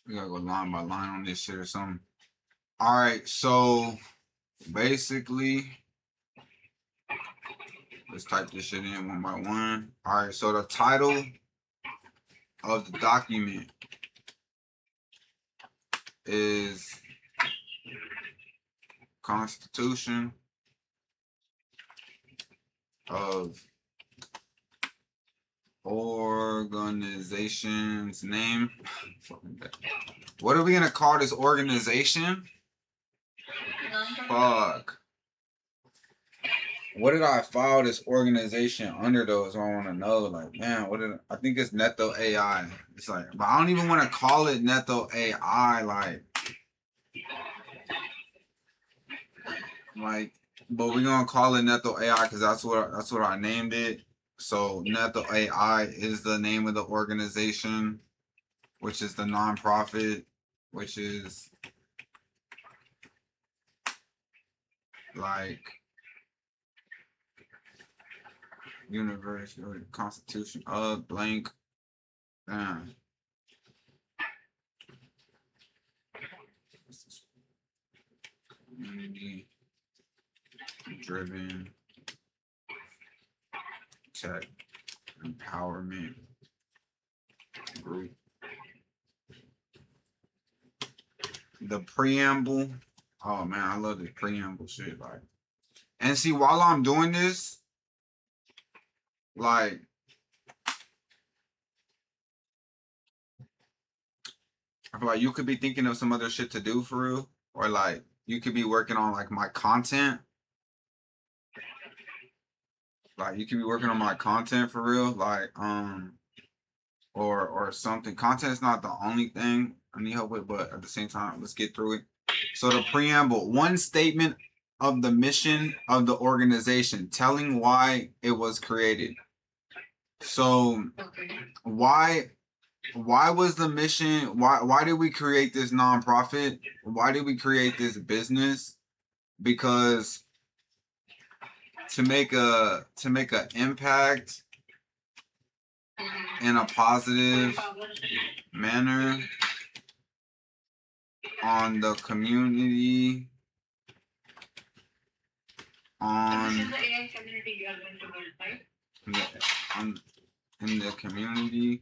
We gotta go line by line on this shit or something. All right, so basically, let's type this shit in one by one. All right, so the title of the document is Constitution of Organization's name. What are we gonna call this organization? Fuck. What did I file this organization under though? Is what I want to know. Like, man, I think it's Neto AI. It's like, but I don't even want to call it Neto AI. Like, but we're gonna call it Neto AI because that's what I named it. So Neto AI is the name of the organization, which is the nonprofit, which is like University or Constitution of blank. Community driven tech empowerment group. The preamble. Oh man, I love the preamble shit. Like, and see, while I'm doing this, like, I feel like you could be thinking of some other shit to do for real, or like you could be working on like my content. Like you could be working on my content for real, like or something. Content is not the only thing I need help with, but at the same time, let's get through it. So the preamble, one statement of the mission of the organization, telling why it was created. So why was the mission, why did we create this nonprofit? Why did we create this business? Because to make a impact in a positive manner on the community, in the community.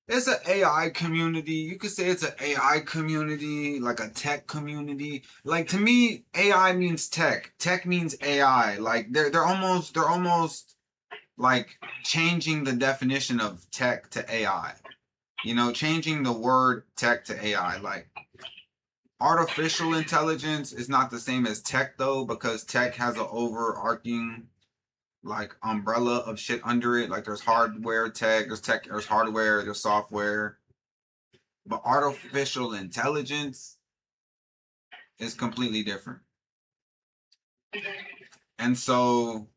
It's an AI community. You could say it's an AI community, like a tech community. Like to me, AI means tech. Tech means AI. Like they're almost like changing the definition of tech to AI. You know, changing the word tech to AI. Like artificial intelligence is not the same as tech though, because tech has an overarching like umbrella of shit under it. Like there's hardware tech, there's hardware, there's software. But artificial intelligence is completely different. And so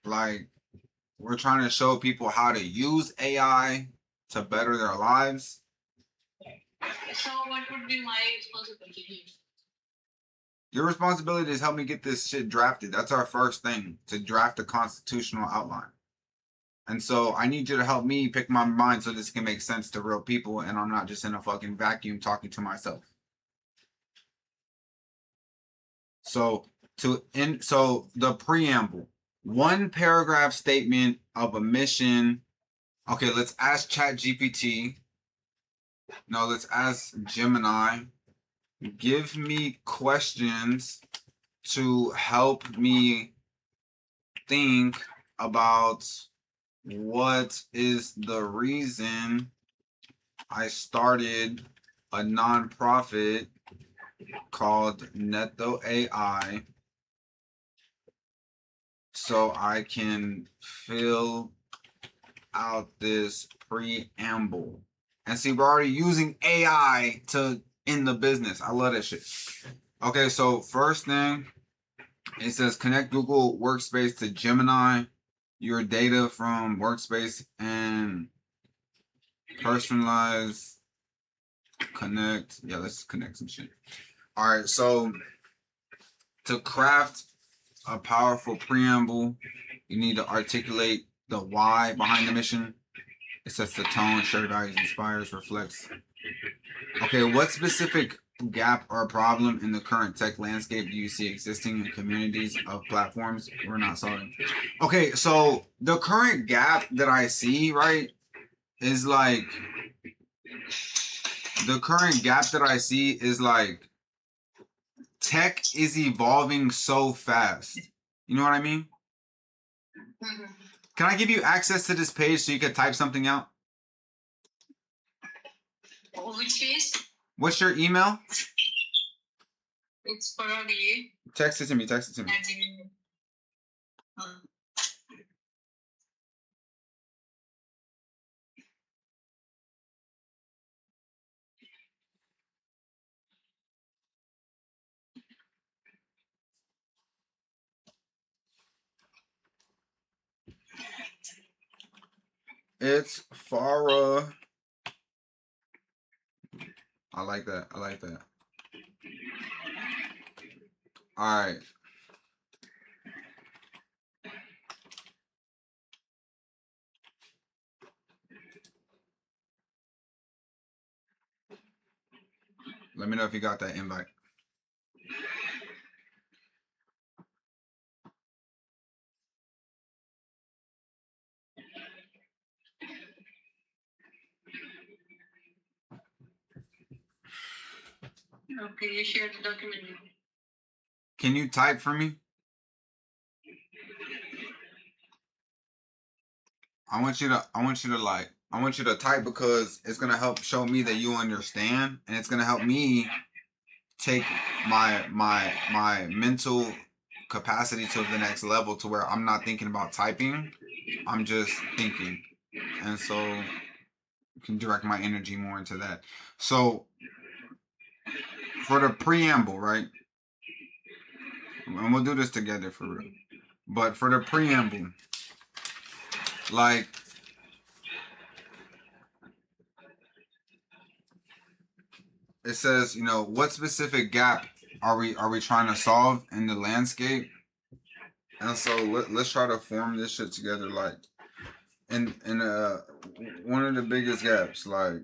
like we're trying to show people how to use AI to better their lives. So what would be my responsibility? Your responsibility is help me get this shit drafted. That's our first thing, to draft a constitutional outline. And so I need you to help me pick my mind so this can make sense to real people and I'm not just in a fucking vacuum talking to myself. So so the preamble, one paragraph statement of a mission. Okay, let's ask ChatGPT. No, let's ask Gemini. Give me questions to help me think about what is the reason I started a nonprofit called Neto AI so I can fill out this preamble. And see, we're already using AI in the business. I love that shit. Okay, so first thing, it says connect Google Workspace to Gemini, your data from Workspace, and personalize, connect. Yeah, let's connect some shit. All right, so to craft a powerful preamble, you need to articulate the why behind the mission. It sets the tone, shared values, inspires, reflects. Okay, what specific gap or problem in the current tech landscape do you see existing in communities of platforms we're not solving? Okay, so the current gap that I see, right, is like tech is evolving so fast. You know what I mean? Mm-hmm. Can I give you access to this page so you can type something out? Which page? What's your email? It's probably. Text it to me. It's Farah. I like that. All right. Let me know if you got that invite. Okay, you shared the document. Can you type for me? I want you to type because it's gonna help show me that you understand, and it's gonna help me take my mental capacity to the next level, to where I'm not thinking about typing, I'm just thinking, and so you can direct my energy more into that. So for the preamble, right? And we'll do this together for real. But for the preamble, like, it says, you know, what specific gap are we trying to solve in the landscape? And so let's try to form this shit together, like, in one of the biggest gaps, like,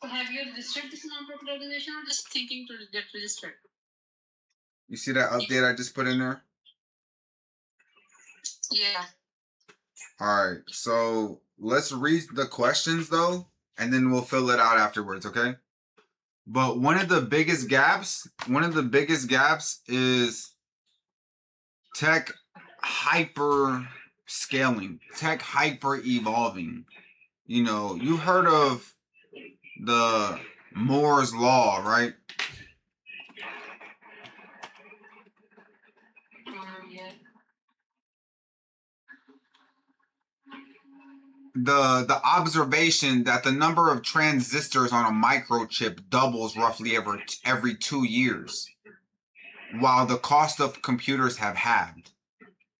so have you registered this non-profit organization, or just thinking to get registered? You see that update I just put in there? Yeah. All right, so let's read the questions though, and then we'll fill it out afterwards, okay? But one of the biggest gaps is tech hyper scaling, tech hyper evolving. You know, you've heard of the Moore's Law, right? Yeah. The observation that the number of transistors on a microchip doubles roughly every 2 years, while the cost of computers have halved.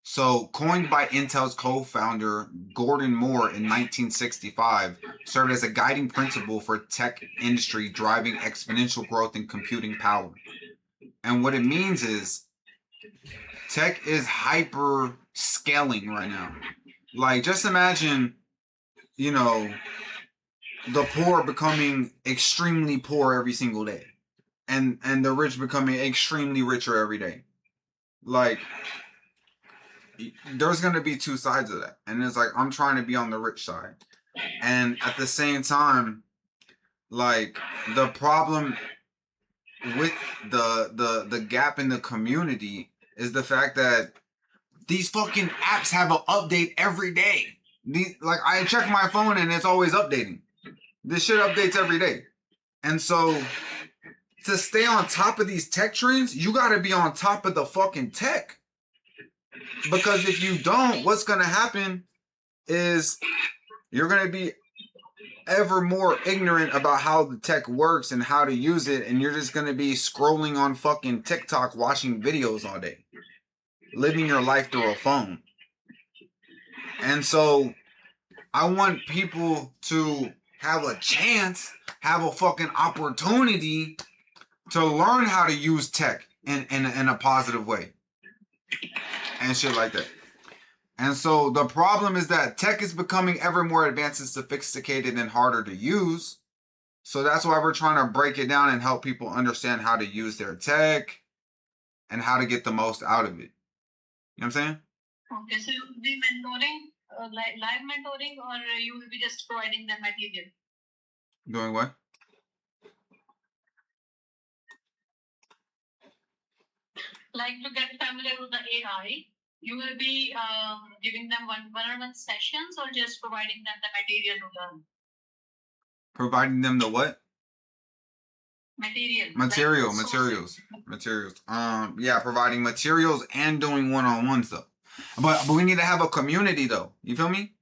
So, coined by Intel's co-founder Gordon Moore in 1965, served as a guiding principle for tech industry, driving exponential growth in computing power. And what it means is tech is hyper scaling right now. Like, just imagine, you know, the poor becoming extremely poor every single day, and the rich becoming extremely richer every day. Like, there's going to be two sides of that, and it's like, I'm trying to be on the rich side, and at the same time, like, the problem with the gap in the community is the fact that these fucking apps have an update every day. Like, I check my phone and it's always updating. This shit updates every day. And so, to stay on top of these tech trends, you gotta be on top of the fucking tech. Because if you don't, what's gonna happen is you're gonna be ever more ignorant about how the tech works and how to use it, and you're just gonna be scrolling on fucking TikTok, watching videos all day, living your life through a phone. And so I want people to have a chance, have a fucking opportunity to learn how to use tech in a positive way and shit like that. And so the problem is that tech is becoming ever more advanced and sophisticated and harder to use. So that's why we're trying to break it down and help people understand how to use their tech and how to get the most out of it. You know what I'm saying? Okay, so you will be mentoring, live mentoring, or you will be just providing them material? Doing what? Like to get familiar with the AI, you will be giving them one-on-one sessions or just providing them the material to learn? Providing them the what? Materials. Yeah, providing materials and doing one-on-ones though. But we need to have a community though. You feel me?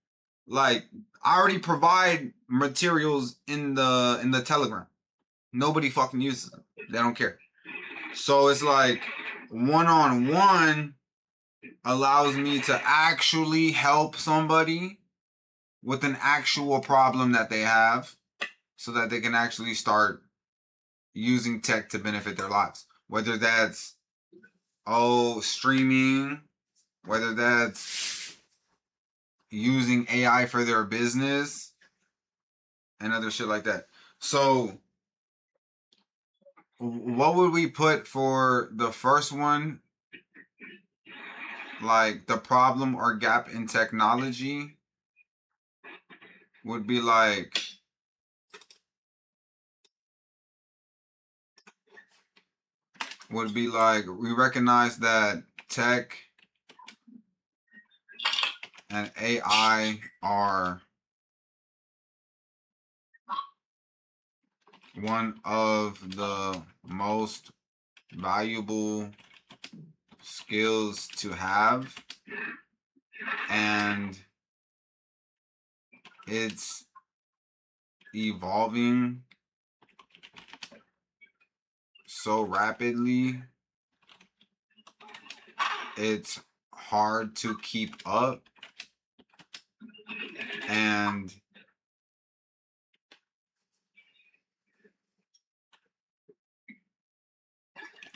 Like I already provide materials in the Telegram. Nobody fucking uses them. They don't care. So it's like one-on-one allows me to actually help somebody with an actual problem that they have so that they can actually start using tech to benefit their lives. Whether that's streaming, whether that's using AI for their business and other shit like that. So what would we put for the first one? Like the problem or gap in technology would be like we recognize that tech and AI are one of the most valuable skills to have, and it's evolving so rapidly, it's hard to keep up, and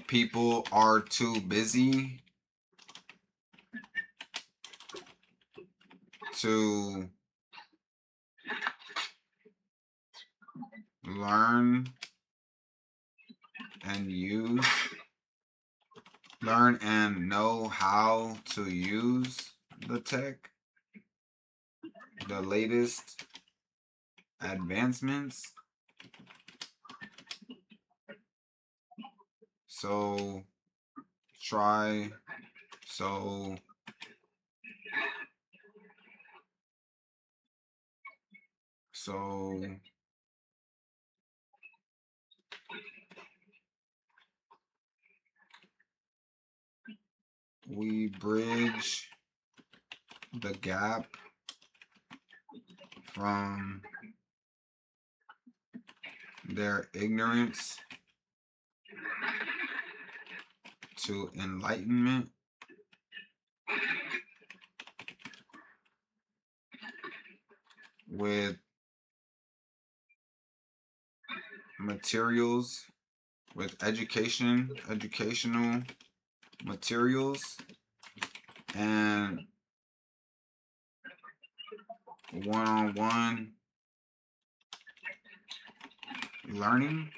people are too busy to learn and know how to use the tech, the latest advancements. So we bridge the gap from their ignorance to enlightenment with materials, with educational materials, and one-on-one learning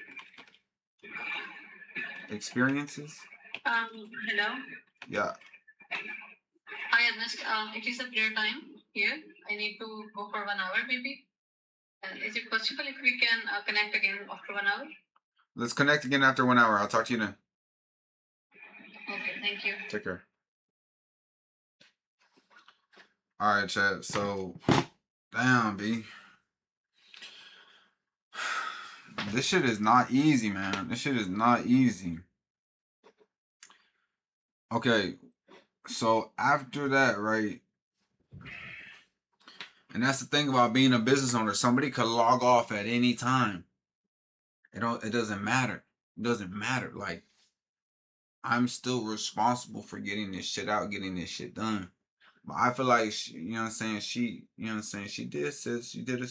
experiences. Hello. Yeah. Hi, Ernest. It is a prayer time here. I need to go for 1 hour, maybe. Is it possible if we can connect again after 1 hour? Let's connect again after 1 hour. I'll talk to you then. Okay, thank you. Take care. All right, chat. So, damn, B. This shit is not easy, man. This shit is not easy. Okay, so after that, right? And that's the thing about being a business owner. Somebody could log off at any time. It doesn't matter. It doesn't matter. Like, I'm still responsible for getting this shit out, getting this shit done. But I feel like she, you know what I'm saying? She did a